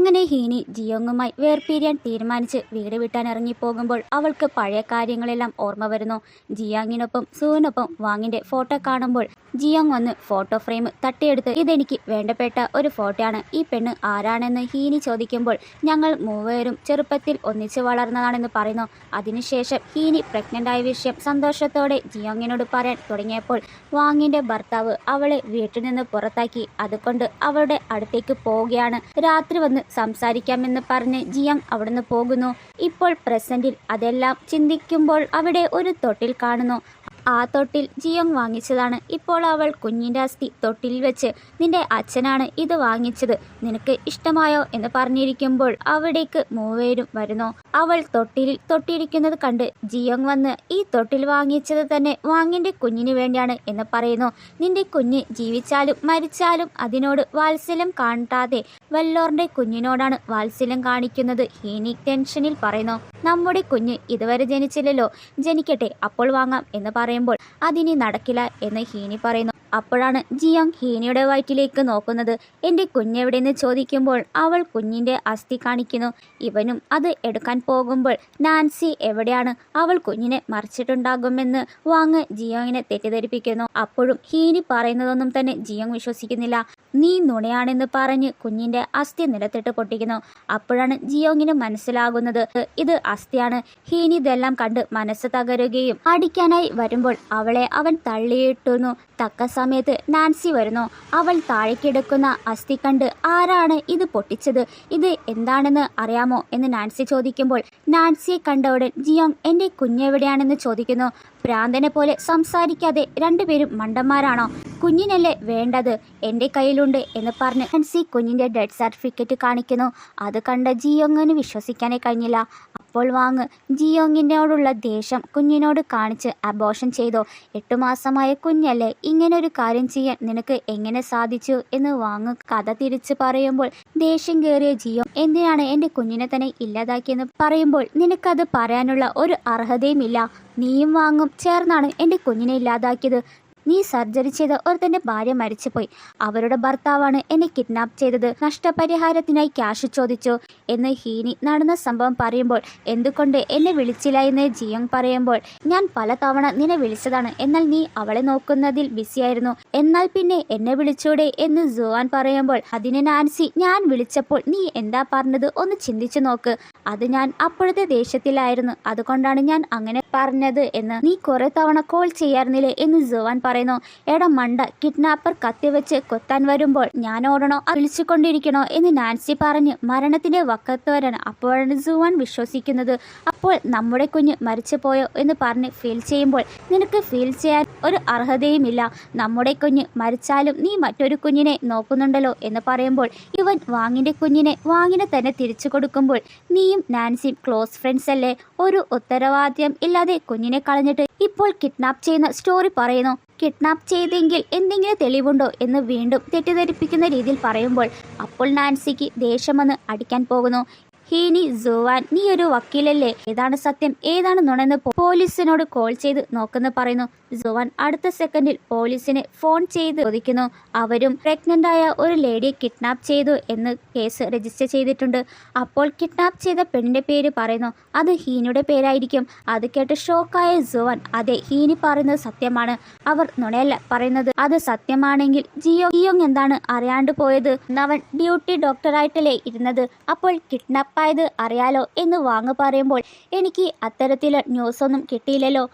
അങ്ങനെ ഹീനി ജിയോങ്ങുമായി വേർപിരിയാൻ തീരുമാനിച്ച് വീട് വിട്ടാൻ ഇറങ്ങിപ്പോകുമ്പോൾ അവൾക്ക് പഴയ കാര്യങ്ങളെല്ലാം ഓർമ്മ വരുന്നു. ജിയാങ്ങിനൊപ്പം സൂവിനൊപ്പം വാങ്ങിന്റെ ഫോട്ടോ കാണുമ്പോൾ ജിയോങ് വന്ന് ഫോട്ടോ ഫ്രെയിം തട്ടിയെടുത്ത് ഇതെനിക്ക് വേണ്ടപ്പെട്ട ഒരു ഫോട്ടോയാണ്, ഈ പെണ്ണ് ആരാണെന്ന് ഹീനി ചോദിക്കുമ്പോൾ ഞങ്ങൾ മൂവരും ചെറുപ്പത്തിൽ ഒന്നിച്ച് വളർന്നതാണെന്ന് പറയുന്നു. അതിനുശേഷം ഹീനി പ്രഗ്നന്റ് ആയ വിഷയം സന്തോഷത്തോടെ ജിയോങ്ങിനോട് പറയാൻ തുടങ്ങിയപ്പോൾ വാങ്ങിന്റെ ഭർത്താവ് അവളെ വീട്ടിൽ നിന്ന് പുറത്താക്കി. അതുകൊണ്ട് അവളുടെ അടുത്തേക്ക് പോവുകയാണ്. രാത്രി വന്ന് സംസാരിക്കാമെന്ന് പറഞ്ഞ് ജിയോങ് അവിടുന്ന് പോകുന്നു. ഇപ്പോൾ പ്രസന്റിൽ അതെല്ലാം ചിന്തിക്കുമ്പോൾ അവിടെ ഒരു തൊട്ടിൽ കാണുന്നു. ആ തൊട്ടിൽ ജിയോങ് വാങ്ങിച്ചതാണ്. ഇപ്പോൾ അവൾ കുഞ്ഞിൻ്റെ അസ്ഥി തൊട്ടിലിൽ വെച്ച് നിന്റെ അച്ഛനാണ് ഇത് വാങ്ങിച്ചത്, നിനക്ക് ഇഷ്ടമായോ എന്ന് പറഞ്ഞിരിക്കുമ്പോൾ അവിടേക്ക് മൂവേരും വരുന്നു. അവൾ തൊട്ടിലിൽ തൊട്ടിരിക്കുന്നത് കണ്ട് ജിയോങ് വന്ന് ഈ തൊട്ടിൽ വാങ്ങിച്ചത് തന്നെ വാങ്ങിന്റെ കുഞ്ഞിന് വേണ്ടിയാണ് എന്ന് പറയുന്നു. നിന്റെ കുഞ്ഞ് ജീവിച്ചാലും മരിച്ചാലും അതിനോട് വാത്സല്യം കാട്ടാതെ വല്ലോറിന്റെ കുഞ്ഞിനോടാണ് വാത്സല്യം കാണിക്കുന്നത്. ഹീനി ടെൻഷനിൽ പറയുന്നു. നമ്മുടെ കുഞ്ഞ് ഇതുവരെ ജനിച്ചില്ലല്ലോ, ജനിക്കട്ടെ അപ്പോൾ വാങ്ങാം എന്ന് പറയുമ്പോൾ അതിനി നടക്കില്ല എന്ന് ഹീനി പറയുന്നു. അപ്പോഴാണ് ജിയോങ് ഹീനിയുടെ വയറ്റിലേക്ക് നോക്കുന്നത്. എൻ്റെ കുഞ്ഞെവിടെയെന്ന് ചോദിക്കുമ്പോൾ അവൾ കുഞ്ഞിൻ്റെ അസ്ഥി കാണിക്കുന്നു. ഇവനും അത് എടുക്കാൻ പോകുമ്പോൾ നാൻസി എവിടെയാണ്, അവൾ കുഞ്ഞിനെ മറിച്ചിട്ടുണ്ടാകുമെന്ന് വാങ് ജിയോങ്ങിനെ തെറ്റിദ്ധരിപ്പിക്കുന്നു. അപ്പോഴും ഹീനി പറയുന്നതൊന്നും തന്നെ ജിയോങ് വിശ്വസിക്കുന്നില്ല. നീ നുണയാണെന്ന് പറഞ്ഞ് കുഞ്ഞിൻ്റെ അസ്ഥി നിലത്തിട്ട് പൊട്ടിക്കുന്നു. അപ്പോഴാണ് ജിയോങ്ങിന് മനസ്സിലാകുന്നത് ഇത് അസ്ഥിയാണ്. ഹീനി ഇതെല്ലാം കണ്ട് മനസ്സ് തകരുകയും അടിക്കാനായി വരുമ്പോൾ അവളെ അവൻ തള്ളിയിട്ടുന്നു. തക്ക സമയത്ത് നാൻസി വരുന്നു. അവൾ താഴേക്കിടക്കുന്ന അസ്ഥി കണ്ട് ആരാണ് ഇത് പൊട്ടിച്ചത്, ഇത് എന്താണെന്ന് അറിയാമോ എന്ന് നാൻസി ചോദിക്കുമ്പോൾ നാൻസിയെ കണ്ട ഉടൻ ജിയോങ് എൻ്റെ കുഞ്ഞെവിടെയാണെന്ന് ചോദിക്കുന്നു. ഭ്രാന്തനെ പോലെ സംസാരിക്കാതെ രണ്ടുപേരും മണ്ടന്മാരാണോ, കുഞ്ഞിനല്ലേ വേണ്ടത്, എൻ്റെ കയ്യിലുണ്ട് എന്ന് പറഞ്ഞ് നാൻസി കുഞ്ഞിൻ്റെ ഡെത്ത് സർട്ടിഫിക്കറ്റ് കാണിക്കുന്നു. അത് കണ്ട ജിയോങ്ങിന് വിശ്വസിക്കാനേ കഴിഞ്ഞില്ല. അപ്പോൾ വാങ് ജിയോങ്ങിനോടുള്ള ദേഷ്യം കുഞ്ഞിനോട് കാണിച്ച് അബോർഷൻ ചെയ്തോ, 8 മാസമായ കുഞ്ഞല്ലേ, ഇങ്ങനൊരു കാര്യം ചെയ്യാൻ നിനക്ക് എങ്ങനെ സാധിച്ചു എന്ന് വാങ് കഥ തിരിച്ച് പറയുമ്പോൾ ദേഷ്യം കയറിയ ജിയോ എന്തിനാണ് എൻ്റെ കുഞ്ഞിനെ തന്നെ ഇല്ലാതാക്കിയെന്ന് പറയുമ്പോൾ നിനക്കത് പറയാനുള്ള ഒരു അർഹതയുമില്ല, നീയും വാങ്ങും ചേർന്നാണ് എൻ്റെ കുഞ്ഞിനെ ഇല്ലാതാക്കിയത്. നീ സർജറി ചെയ്ത ഒരുത്തൻ്റെ ഭാര്യ മരിച്ചുപോയി, അവരുടെ ഭർത്താവാണ് എന്നെ കിഡ്നാപ്പ് ചെയ്തത്, നഷ്ടപരിഹാരത്തിനായി ക്യാഷ് ചോദിച്ചു എന്ന് ഹീനി നടന്ന സംഭവം പറയുമ്പോൾ എന്തുകൊണ്ട് എന്നെ വിളിച്ചില്ല എന്ന് ജിയോങ് പറയുമ്പോൾ ഞാൻ പലതവണ നിന്നെ വിളിച്ചതാണ്, എന്നാൽ നീ അവളെ നോക്കുന്നതിൽ ബിസിയായിരുന്നു, എന്നാൽ പിന്നെ എന്നെ വിളിച്ചൂടെ എന്ന് ജുവാൻ പറയുമ്പോൾ അതിന് നാൻസി ഞാൻ വിളിച്ചപ്പോൾ നീ എന്താ പറഞ്ഞത് ഒന്ന് ചിന്തിച്ചു നോക്ക്, അത് ഞാൻ അപ്പോഴത്തെ ദേഷ്യത്തിലായിരുന്നു, അതുകൊണ്ടാണ് ഞാൻ അങ്ങനെ പറഞ്ഞത് എന്ന്, നീ കുറെ തവണ കോൾ ചെയ്യാറുന്നില്ലേ എന്ന് ജുവാൻ പറയുന്നു. എടാ മണ്ട, കിഡ്നാപ്പർ കത്തിവെച്ച് കൊത്താൻ വരുമ്പോൾ ഞാൻ ഓടണോ വിളിച്ചുകൊണ്ടിരിക്കണോ എന്ന് നാൻസി പറഞ്ഞ് മരണത്തിന്റെ വക്കത്ത് വരാൻ. അപ്പോഴാണ് ജുവാൻ വിശ്വസിക്കുന്നത്. അപ്പോൾ നമ്മുടെ കുഞ്ഞ് മരിച്ചു പോയോ എന്ന് പറഞ്ഞ് ഫീൽ ചെയ്യുമ്പോൾ നിനക്ക് ഫീൽ ചെയ്യാൻ ഒരു അർഹതയുമില്ല, നമ്മുടെ കുഞ്ഞ് മരിച്ചാലും നീ മറ്റൊരു കുഞ്ഞിനെ നോക്കുന്നുണ്ടല്ലോ എന്ന് പറയുമ്പോൾ ഇവൻ വാങ്ങിന്റെ കുഞ്ഞിനെ വാങ്ങിനെ തന്നെ തിരിച്ചു കൊടുക്കുമ്പോൾ നീയും നാൻസിയും ക്ലോസ് ഫ്രണ്ട്സ് അല്ലേ, ഒരു ഉത്തരവാദിത്യം ഇല്ലാതെ കുഞ്ഞിനെ കളഞ്ഞിട്ട് ഇപ്പോൾ കിഡ്നാപ്പ് ചെയ്യുന്ന സ്റ്റോറി പറയുന്നു. കിഡ്നാപ്പ് ചെയ്തെങ്കിൽ എന്തെങ്കിലും തെളിവുണ്ടോ എന്ന് വീണ്ടും തെറ്റിദ്ധരിപ്പിക്കുന്ന രീതിയിൽ പറയുമ്പോൾ അപ്പോൾ നാൻസിക്ക് ദേഷ്യം വന്ന് അടിക്കാൻ പോകുന്നു. ഹീനി ജുവാൻ നീ ഒരു വക്കീലല്ലേ, ഏതാണ് സത്യം ഏതാണ് നുണന്ന് പോലീസിനോട് കോൾ ചെയ്ത് നോക്കെന്ന് പറയുന്നു. ജുവാൻ അടുത്ത സെക്കൻഡിൽ പോലീസിനെ ഫോൺ ചെയ്ത് ചോദിക്കുന്നു. അവരും പ്രഗ്നന്റ് ആയ ഒരു ലേഡിയെ കിഡ്നാപ്പ് ചെയ്തു എന്ന് കേസ് രജിസ്റ്റർ ചെയ്തിട്ടുണ്ട്. അപ്പോൾ കിഡ്നാപ്പ് ചെയ്ത പെണ്ണിന്റെ പേര് പറയുന്നു. അത് ഹീനിയുടെ പേരായിരിക്കും. അത് കേട്ട് ഷോക്കായ ജുവാൻ അതെ ഹീനി പറയുന്നത് സത്യമാണ്, അവർ നുണയല്ല പറയുന്നത്, അത് സത്യമാണെങ്കിൽ ജിയോങ് എന്താണ് അറിയാണ്ട് പോയത്, അവൻ ഡ്യൂട്ടി ഡോക്ടറായിട്ടല്ലേ ഇരുന്നത്, അപ്പോൾ കിഡ്നാപ്പ് ആയത് അറിയാലോ എന്ന് വാങ്ങ് പറയുമ്പോൾ എനിക്ക് അത്തരത്തിലുള്ള ന്യൂസൊന്നും കിട്ടിയില്ലല്ലോ,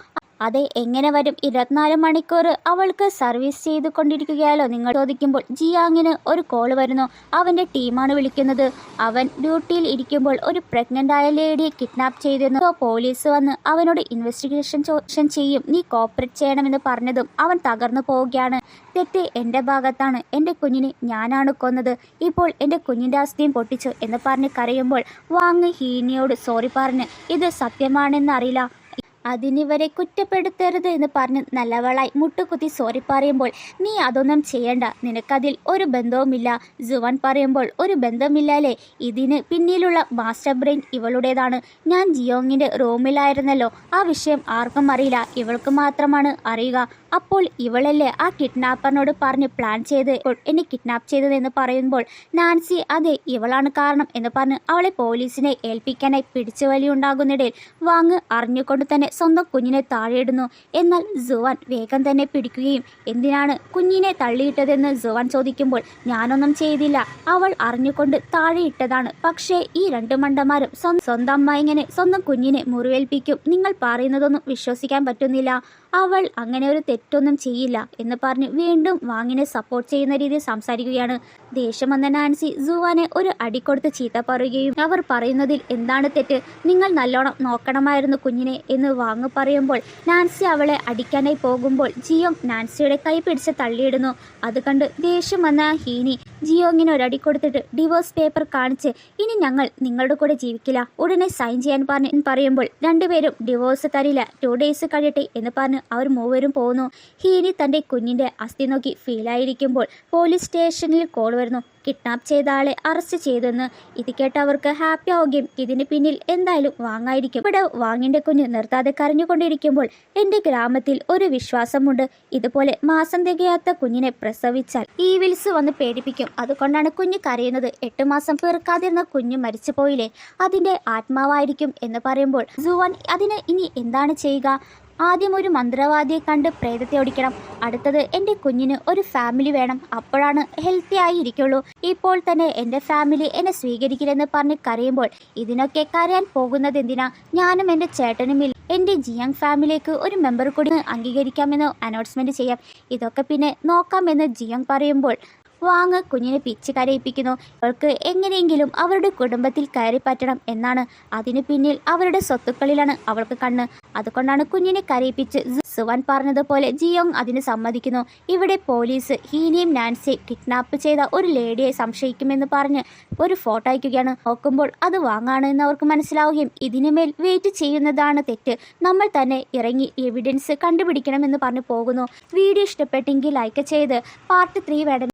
അതെ എങ്ങനെ വരും, 24 മണിക്കൂർ അവൾക്ക് സർവീസ് ചെയ്ത് കൊണ്ടിരിക്കുകയാലോ നിങ്ങൾ ചോദിക്കുമ്പോൾ ജിയാങ്ങിന് ഒരു കോൾ വരുന്നു. അവൻ്റെ ടീമാണ് വിളിക്കുന്നത്. അവൻ ഡ്യൂട്ടിയിൽ ഇരിക്കുമ്പോൾ ഒരു പ്രഗ്നന്റ് ആയ ലേഡിയെ കിഡ്നാപ്പ് ചെയ്തിരുന്നു. പോലീസ് വന്ന് അവനോട് ഇൻവെസ്റ്റിഗേഷൻ ചെയ്യും, നീ കോപ്പറേറ്റ് ചെയ്യണമെന്ന് പറഞ്ഞതും അവൻ തകർന്നു പോവുകയാണ്. തെറ്റ് എൻ്റെ ഭാഗത്താണ്, എൻ്റെ കുഞ്ഞിനെ ഞാനാണ് കൊന്നത്, ഇപ്പോൾ എൻ്റെ കുഞ്ഞിൻ്റെ അസ്ഥിയും പൊട്ടിച്ചു എന്ന് പറഞ്ഞ് കരയുമ്പോൾ വാങ് ഹീനിയോട് സോറി പറഞ്ഞ് ഇത് സത്യമാണെന്നറിയില്ല, അതിനിവരെ കുറ്റപ്പെടുത്തരുത് എന്ന് പറഞ്ഞ് നല്ലവളായി മുട്ടുകുത്തി സോറി പറയുമ്പോൾ നീ അതൊന്നും ചെയ്യണ്ട, നിനക്കതിൽ ഒരു ബന്ധവുമില്ല. ജുവാൻ പറയുമ്പോൾ ഒരു ബന്ധമില്ലാലേ, ഇതിന് പിന്നിലുള്ള മാസ്റ്റർ ബ്രെയിൻ ഇവളുടേതാണ്. ഞാൻ ജിയോങ്ങിൻ്റെ റൂമിലായിരുന്നല്ലോ, ആ വിഷയം ആർക്കും അറിയില്ല, ഇവൾക്ക് മാത്രമാണ് അറിയുക. അപ്പോൾ ഇവളല്ലേ ആ കിഡ്നാപ്പറിനോട് പറഞ്ഞ് പ്ലാൻ ചെയ്ത് എന്നെ കിഡ്നാപ്പ് ചെയ്തതെന്ന് പറയുമ്പോൾ നാൻസി അതെ ഇവളാണ് കാരണം എന്ന് പറഞ്ഞ് അവളെ പോലീസിനെ ഏൽപ്പിക്കാനായി പിടിച്ചു വലിയുണ്ടാകുന്നിടയിൽ വാങ് അറിഞ്ഞുകൊണ്ട് തന്നെ സ്വന്തം കുഞ്ഞിനെ താഴെയിടുന്നു. എന്നാൽ ജുവാൻ വേഗം തന്നെ പിടിക്കുകയും എന്തിനാണ് കുഞ്ഞിനെ തള്ളിയിട്ടതെന്ന് ജുവാൻ ചോദിക്കുമ്പോൾ ഞാനൊന്നും ചെയ്തില്ല, അവൾ അറിഞ്ഞുകൊണ്ട് താഴെയിട്ടതാണ്. പക്ഷേ ഈ രണ്ട് മണ്ടന്മാരും സ്വന്തം അമ്മ ഇങ്ങനെ സ്വന്തം കുഞ്ഞിനെ മുറിവേൽപ്പിക്കും, നിങ്ങൾ പറയുന്നതൊന്നും വിശ്വസിക്കാൻ പറ്റുന്നില്ല, അവൾ അങ്ങനെ ഒരു തെറ്റൊന്നും ചെയ്യില്ല എന്ന് പറഞ്ഞ് വീണ്ടും വാങ്ങിനെ സപ്പോർട്ട് ചെയ്യുന്ന രീതിയിൽ സംസാരിക്കുകയാണ്. ദേഷ്യം വന്ന നാൻസി ജുവാനെ ഒരു അടിക്കൊടുത്ത് ചീത്ത പറയുകയും അവർ പറയുന്നതിൽ എന്താണ് തെറ്റ്, നിങ്ങൾ നല്ലോണം നോക്കണമായിരുന്നു കുഞ്ഞിനെ എന്ന് വാങ് പറയുമ്പോൾ നാൻസി അവളെ അടിക്കാനായി പോകുമ്പോൾ ജിയോങ് നാൻസിയുടെ കൈ പിടിച്ച് തള്ളിയിടുന്നു. അത് കണ്ട് ദേഷ്യം വന്ന ഹീനി ജിയോങ്ങിന് ഒരടി കൊടുത്തിട്ട് ഡിവോഴ്സ് പേപ്പർ കാണിച്ച് ഇനി ഞങ്ങൾ നിങ്ങളുടെ കൂടെ ജീവിക്കില്ല, ഉടനെ സൈൻ ചെയ്യാൻ പറയുമ്പോൾ രണ്ടുപേരും ഡിവോഴ്സ് തരില്ല, 2 days കഴിയട്ടെ എന്ന് പറഞ്ഞ് അവർ മൂവരും പോകുന്നു. ഹീനി തൻ്റെ കുഞ്ഞിൻ്റെ അസ്ഥി നോക്കി ഫീലായിരിക്കുമ്പോൾ പോലീസ് സ്റ്റേഷനിൽ കോൾ വരുന്നു. കിഡ്നാപ്പ് ചെയ്ത ആളെ അറസ്റ്റ് ചെയ്തെന്ന്. ഇത് കേട്ട് അവർക്ക് ഹാപ്പി ആവുകയും ഇതിന് പിന്നിൽ എന്തായാലും വാങ്ങായിരിക്കും. ഇവിടെ വാങ്ങിൻ്റെ കുഞ്ഞ് നിർത്താതെ കരഞ്ഞുകൊണ്ടിരിക്കുമ്പോൾ എൻ്റെ ഗ്രാമത്തിൽ ഒരു വിശ്വാസമുണ്ട്, ഇതുപോലെ മാസം തികയാത്ത കുഞ്ഞിനെ പ്രസവിച്ചാൽ ഈവിൽസ് വന്ന് പേടിപ്പിക്കും, അതുകൊണ്ടാണ് കുഞ്ഞ് കരയുന്നത്, 8 മാസം പിറക്കാതിരുന്ന കുഞ്ഞ് മരിച്ചു പോയില്ലേ, അതിൻ്റെ ആത്മാവായിരിക്കും എന്ന് പറയുമ്പോൾ ജുവാൻ അതിന് ഇനി എന്താണ് ചെയ്യുക, ആദ്യം ഒരു മന്ത്രവാദിയെ കണ്ട് പ്രേതത്തെ ഓടിക്കണം, അടുത്തത് എൻ്റെ കുഞ്ഞിന് ഒരു ഫാമിലി വേണം, അപ്പോഴാണ് ഹെൽത്തി ആയി ഇരിക്കുള്ളൂ, ഇപ്പോൾ തന്നെ എൻ്റെ ഫാമിലി എന്നെ സ്വീകരിക്കില്ലെന്ന് പറഞ്ഞ് കരയുമ്പോൾ ഇതിനൊക്കെ കരയാൻ പോകുന്നത് എന്തിനാ, ഞാനും എൻ്റെ ചേട്ടനും എൻ്റെ ജിയാങ് ഫാമിലിക്ക് ഒരു മെമ്പർ കൂടി അംഗീകരിക്കാമെന്ന് അനൗൺസ്മെൻറ്റ് ചെയ്യാം, ഇതൊക്കെ പിന്നെ നോക്കാമെന്ന് ജിയോങ് പറയുമ്പോൾ വാങ് കുഞ്ഞിനെ പിച്ച് കരയിപ്പിക്കുന്നു. അവൾക്ക് എങ്ങനെയെങ്കിലും അവരുടെ കുടുംബത്തിൽ കയറി പറ്റണം എന്നാണ്, അതിനു പിന്നിൽ അവരുടെ സ്വത്തുക്കളിലാണ് അവൾക്ക് കണ്ണ്, അതുകൊണ്ടാണ് കുഞ്ഞിനെ കരയിപ്പിച്ച് സുവാൻ പറഞ്ഞതുപോലെ ജിയോങ് അതിന് സമ്മതിക്കുന്നു. ഇവിടെ പോലീസ് ഹീനിയും നാൻസിയും കിഡ്നാപ്പ് ചെയ്ത ഒരു ലേഡിയെ സംശയിക്കുമെന്ന് പറഞ്ഞ് ഒരു ഫോട്ടോ അയക്കുകയാണ്. നോക്കുമ്പോൾ അത് വാങ്ങാണ് എന്ന് അവർക്ക് മനസ്സിലാവുകയും ഇതിനുമേൽ വെയിറ്റ് ചെയ്യുന്നതാണ് തെറ്റ്, നമ്മൾ തന്നെ ഇറങ്ങി എവിഡൻസ് കണ്ടുപിടിക്കണമെന്ന് പറഞ്ഞു പോകുന്നു. വീഡിയോ ഇഷ്ടപ്പെട്ടെങ്കിൽ ലൈക്ക് ചെയ്ത് പാർട്ട് 3 വേണം.